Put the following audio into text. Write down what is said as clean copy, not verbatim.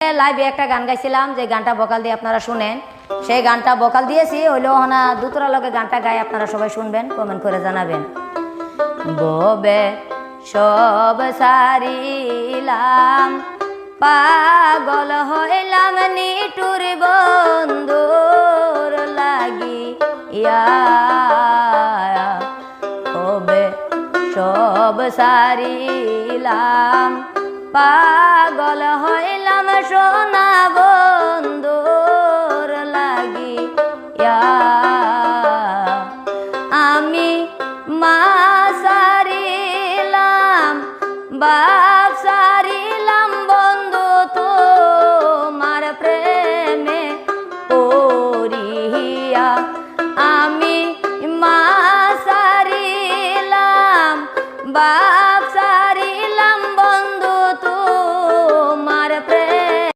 লাইভে একটা গান গাইছিলাম, যে গানটা ভোকাল দিয়ে আপনারা শুনেন। সেই গানটা ভোকাল দিয়েছি হইলেও হনা দুতরা লগে গানটা গায়ে আপনারা সবাই শুনবেন, কমেন্ট করে জানাবেন। ববে সব সারিলাম, পাগল হইলাম নিটুর বন্ধুর লাগিয়া। ববে সব সারিলাম, পাগল হইলাম